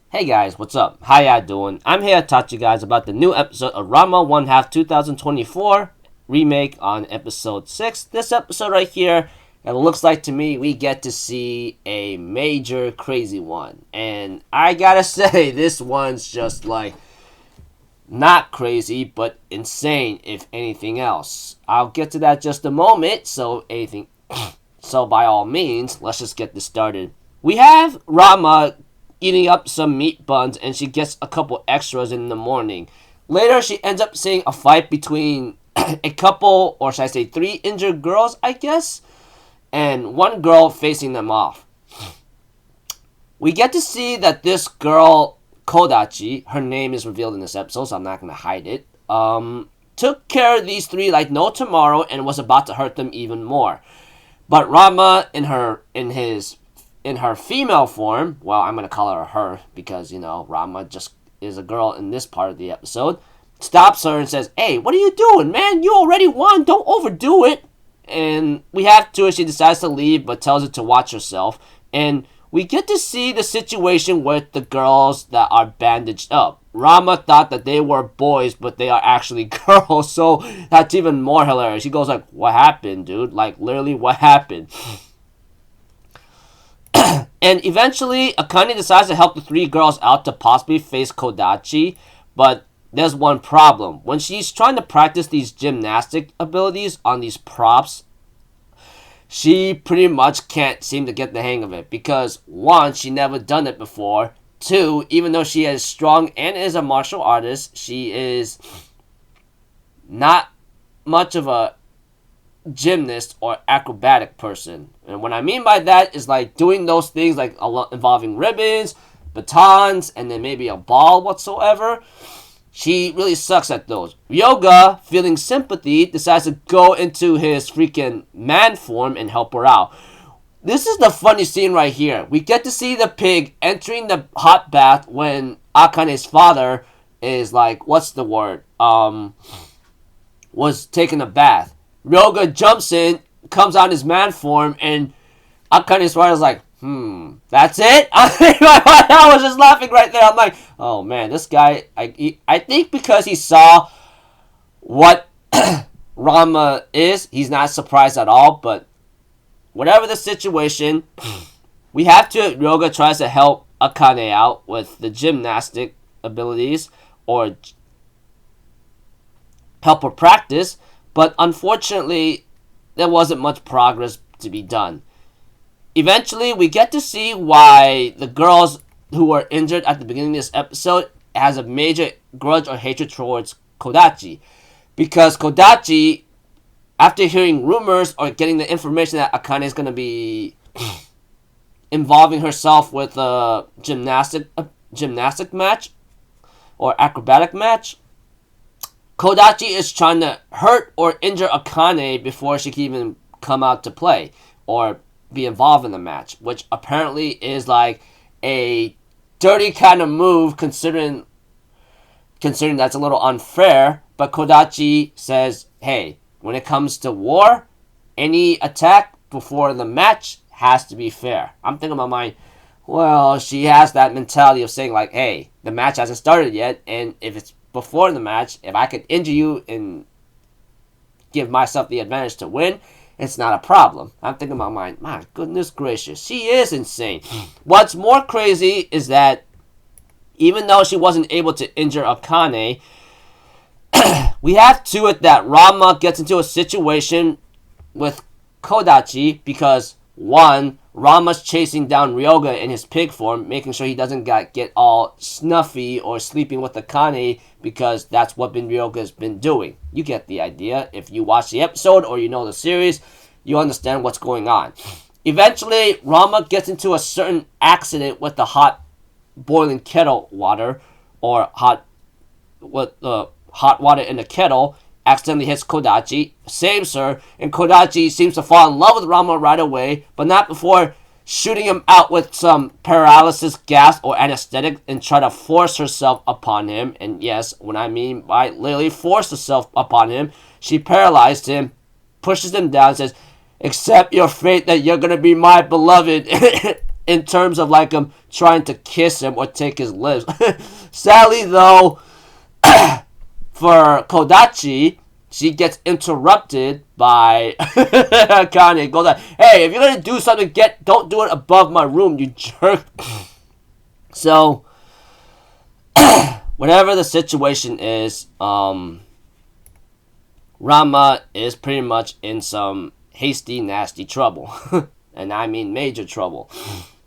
Hey guys, what's up? How ya doing? I'm here to talk to you guys about the new episode of Ranma 1 half 2024 remake on episode 6. This episode right here, it looks like to me we get to see a major crazy one. And I gotta say, this one's just like not crazy, but insane if anything else. I'll get to that just a moment, so by all means, let's just get this started. We have Rama eating up some meat buns and she gets a couple extras in the morning. Later, she ends up seeing a fight between a couple, or should I say 3 injured girls, I guess, and one girl facing them off. We get to see that this girl, Kodachi, her name is revealed in this episode, so I'm not going to hide it, took care of these 3 like no tomorrow and was about to hurt them even more. But Rama, in her female form, well, I'm gonna call her because Rama just is a girl in this part of the episode, stops her and says, "Hey, what are you doing, man? You already won. Don't overdo it." And we have to. She decides to leave, but tells her to watch herself. And we get to see the situation with the girls that are bandaged up. Rama thought that they were boys, but they are actually girls, so that's even more hilarious. He goes like, "What happened, dude? Like, literally, what happened?" And eventually, Akane decides to help the 3 girls out to possibly face Kodachi, but there's one problem. When she's trying to practice these gymnastic abilities on these props, she pretty much can't seem to get the hang of it because, 1, she never done it before. 2, even though she is strong and is a martial artist, she is not much of a gymnast or acrobatic person. And what I mean by that is like doing those things like involving ribbons, batons, and then maybe a ball whatsoever. She really sucks at those. Ryoga, feeling sympathy, decides to go into his freaking man form and help her out. This is the funny scene right here. We get to see the pig entering the hot bath when Akane's father is like, what's the word? Was taking a bath. Ryoga jumps in, comes out in his man form, and Akane's father's like, that's it? I was just laughing right there. I'm like, oh man, this guy, I think because he saw what Ranma is, he's not surprised at all, but whatever the situation, we have to, Ryoga tries to help Akane out with the gymnastic abilities, or help her practice, but unfortunately, there wasn't much progress to be done. Eventually, we get to see why the girls who were injured at the beginning of this episode has a major grudge or hatred towards Kodachi. Because Kodachi, after hearing rumors or getting the information that Akane is going to be involving herself with a gymnastic match or acrobatic match, Kodachi is trying to hurt or injure Akane before she can even come out to play or be involved in the match, which apparently is like a dirty kind of move considering that's a little unfair. But Kodachi says, hey, when it comes to war, any attack before the match has to be fair. I'm thinking in my mind, well, she has that mentality of saying like, hey, the match hasn't started yet, and if it's before the match, if I could injure you and give myself the advantage to win, it's not a problem. I'm thinking in my mind, my goodness gracious, she is insane. What's more crazy is that even though she wasn't able to injure Akane, we have to it that Ranma gets into a situation with Kodachi because, 1, Ranma's chasing down Ryoga in his pig form, making sure he doesn't get all snuffy or sleeping with Akane, because that's what Ryoga's been doing. You get the idea. If you watch the episode or you know the series, you understand what's going on. Eventually, Ranma gets into a certain accident with the hot boiling kettle water, or hot water in the kettle, accidentally hits Kodachi, saves her, and Kodachi seems to fall in love with Ranma right away, but not before shooting him out with some paralysis gas or anesthetic and try to force herself upon him. And yes, what I mean by literally force herself upon him, she paralyzed him, pushes him down, and says, accept your fate that you're gonna be my beloved. in terms of like him trying to kiss him or take his lips. Sadly, though, for Kodachi, she gets interrupted by Kanye. Goes like, "Hey, if you're gonna do something, don't do it above my room, you jerk." So, whatever the situation is, Ranma is pretty much in some hasty, nasty trouble. And I mean major trouble.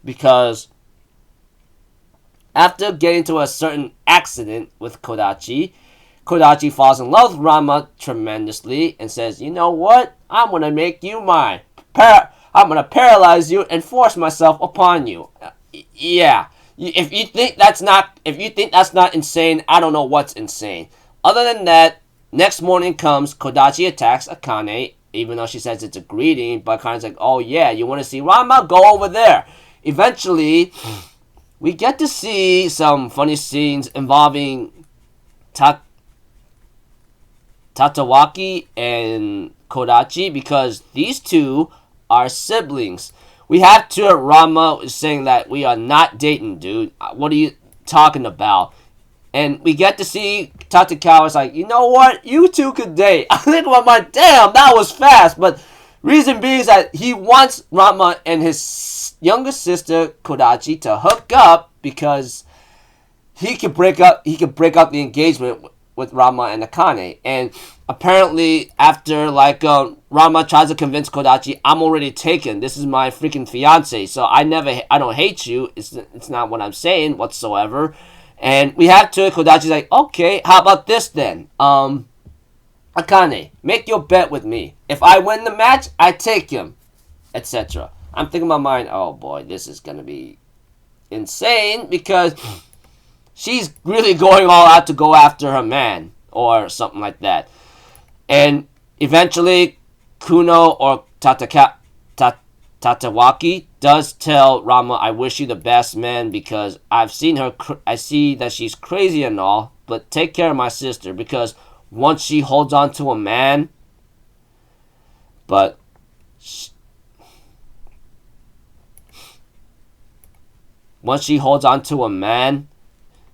Because after getting to a certain accident with Kodachi, Kodachi falls in love with Ranma tremendously and says, "You know what? I'm going to make you mine. I'm going to paralyze you and force myself upon you." Yeah. If you think that's not insane, I don't know what's insane. Other than that, next morning comes, Kodachi attacks Akane, even though she says it's a greeting, but Akane's like, "Oh yeah, you want to see Ranma? Go over there." Eventually, we get to see some funny scenes involving Tatewaki and Kodachi, because these two are siblings. We have to Ranma saying that we are not dating, dude. What are you talking about? And we get to see Tatekawa's like, "You know what? You two could date." I think about my damn, that was fast. But reason being is that he wants Ranma and his younger sister Kodachi to hook up because he could break up the engagement with Ranma and Akane. And apparently, after Ranma tries to convince Kodachi, "I'm already taken. This is my freaking fiance. So I don't hate you. It's not what I'm saying whatsoever." And we have to, Kodachi's like, "Okay, how about this then? Akane, make your bet with me. If I win the match, I take him," etc. I'm thinking in my mind, oh boy, this is gonna be insane because she's really going all out to go after her man or something like that. And eventually, Kuno or Tatewaki does tell Ranma, "I wish you the best, man, because I've seen her. I see that she's crazy and all, but take care of my sister because once she holds on to a man,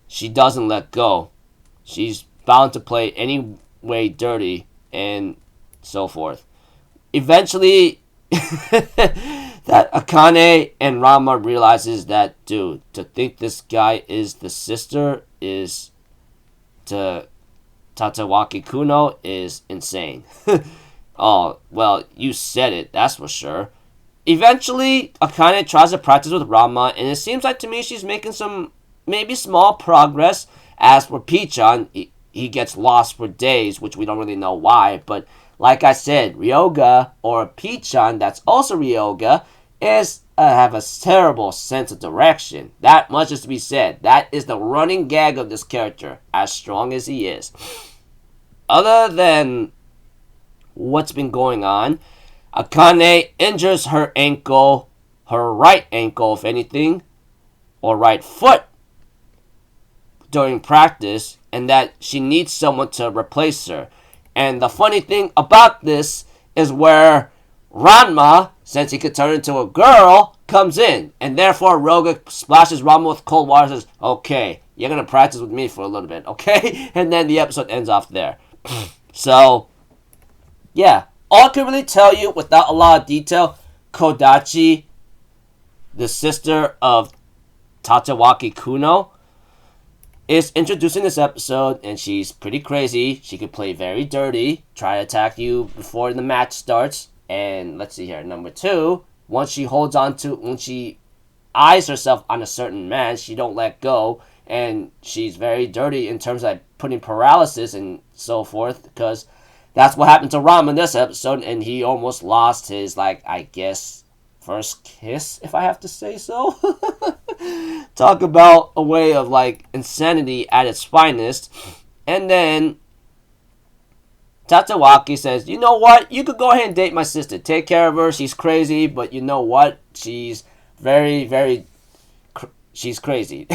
she doesn't let go. She's bound to play any way dirty and so forth." Eventually, that Akane and Ranma realizes that, dude, to think this guy is the sister is to Tatewaki Kuno is insane. Oh, well, you said it, that's for sure. Eventually, Akane tries to practice with Ranma, and it seems like to me she's making some maybe small progress. As for Pichan, he gets lost for days, which we don't really know why, but like I said, Ryoga, or Pichan, that's also Ryoga, have a terrible sense of direction. That much is to be said. That is the running gag of this character, as strong as he is. Other than what's been going on, Akane injures her ankle, her right ankle, if anything, or right foot during practice, and that she needs someone to replace her. And the funny thing about this is where Ranma, since he could turn into a girl, comes in. And therefore, Ryoga splashes Ranma with cold water and says, "Okay, you're going to practice with me for a little bit, okay?" And then the episode ends off there. So, yeah. All I can really tell you, without a lot of detail, Kodachi, the sister of Tatewaki Kuno, is introduced in this episode, and she's pretty crazy. She could play very dirty, try to attack you before the match starts. And let's see here, number 2, when she eyes herself on a certain man, she don't let go, and she's very dirty in terms of putting paralysis and so forth, because that's what happened to Ranma in this episode, and he almost lost his, I guess, first kiss, if I have to say so. Talk about a way of, insanity at its finest. And then Tatewaki says, "You know what? You could go ahead and date my sister. Take care of her. She's crazy, but you know what? She's she's crazy."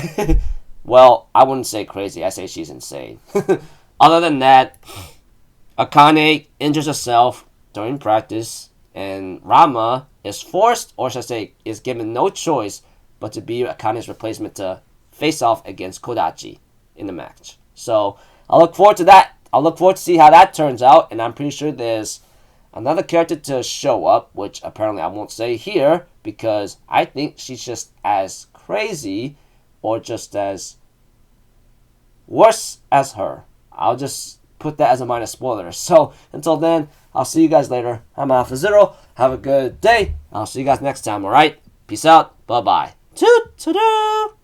Well, I wouldn't say crazy. I say she's insane. Other than that, Akane injures herself during practice, and Ranma is forced, or should I say, is given no choice but to be Akane's replacement to face off against Kodachi in the match. So I'll look forward to that. I'll look forward to see how that turns out, and I'm pretty sure there's another character to show up, which apparently I won't say here because I think she's just as crazy or just as worse as her. I'll just put that as a minor spoiler. So until then, I'll see you guys later. I'm Alpha Zero. Have a good day. I'll see you guys next time, alright? Peace out. Bye-bye. Toot-toot-toot.